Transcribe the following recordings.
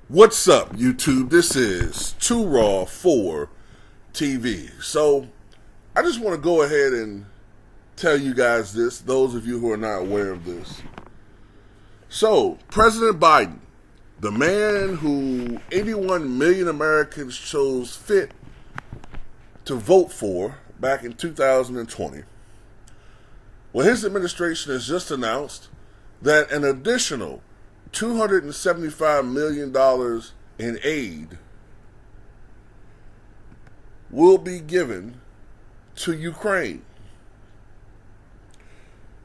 What's up, YouTube? This is Too Raw for TV. So, I just want to go ahead and tell you guys this, those of you who are not aware of this. So, President Biden, the man who 81 million Americans chose fit to vote for back in 2020, well, his administration has just announced that an additional $275 million in aid will be given to Ukraine.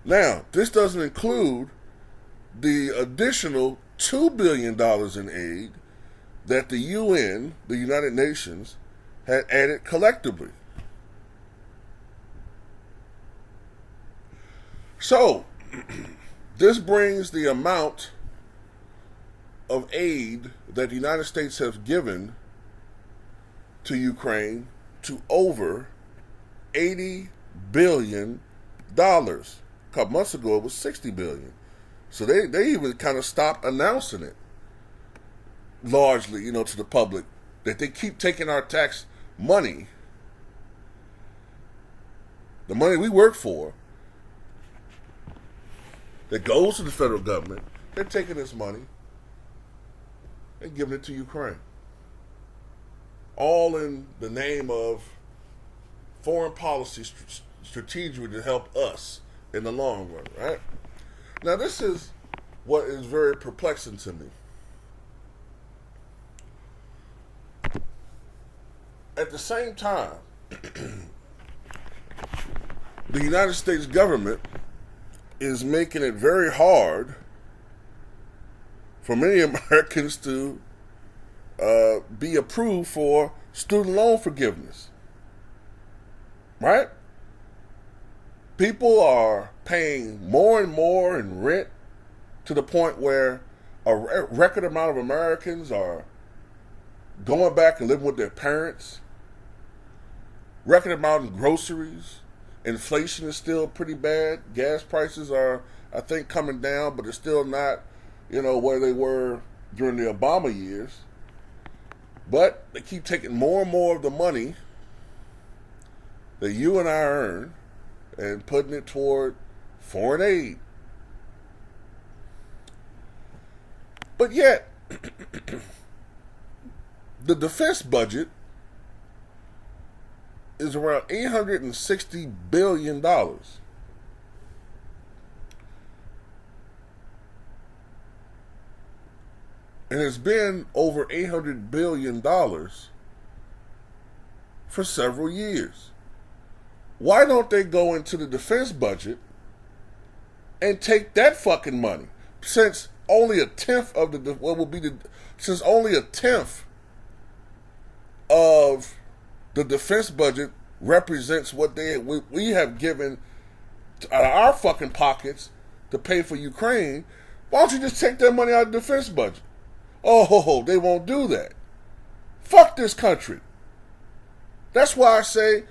Now, this doesn't include the additional $2 billion in aid that the UN, the United Nations, had added collectively. So, this brings the amount of aid that the United States has given to Ukraine to over $80 billion. A couple months ago, it was $60 billion. So they even kind of stopped announcing it largely, to the public, that they keep taking our tax money, the money we work for, that goes to the federal government. They're taking this money and giving it to Ukraine. All in the name of foreign policy strategy to help us in the long run, right? Now, this is what is very perplexing to me. At the same time, the United States government is making it very hard for many Americans to be approved for student loan forgiveness. Right? People are paying more and more in rent to the point where a record amount of Americans are going back and living with their parents. Record amount in groceries. Inflation is still pretty bad. Gas prices are, I think, coming down, but they're still not, where they were during the Obama years. But they keep taking more and more of the money that you and I earn and putting it toward foreign aid. But yet, the defense budget is around $860 billion. And it's been over $800 billion for several years. Why don't they go into the defense budget and take that fucking money? Since only a tenth of since only a tenth of the defense budget represents what we have given out of our fucking pockets to pay for Ukraine, why don't you just take that money out of the defense budget? Oh, they won't do that. Fuck this country. That's why I say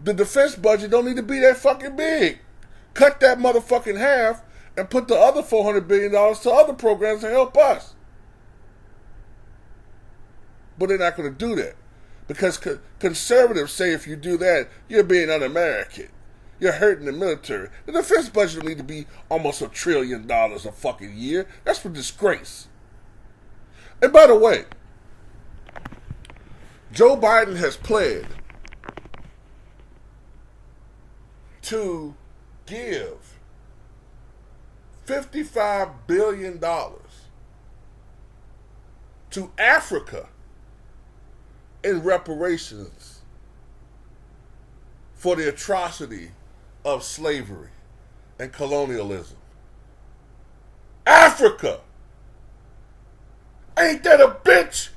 the defense budget don't need to be that fucking big. Cut that motherfucking half and put the other $400 billion to other programs to help us. But they're not going to do that. Because conservatives say if you do that, you're being un-American. You're hurting the military. The defense budget will need to be almost $1 trillion a fucking year. That's a disgrace. And by the way, Joe Biden has pledged to give $55 billion to Africa in reparations for the atrocity of slavery and colonialism. Africa! Ain't that a bitch?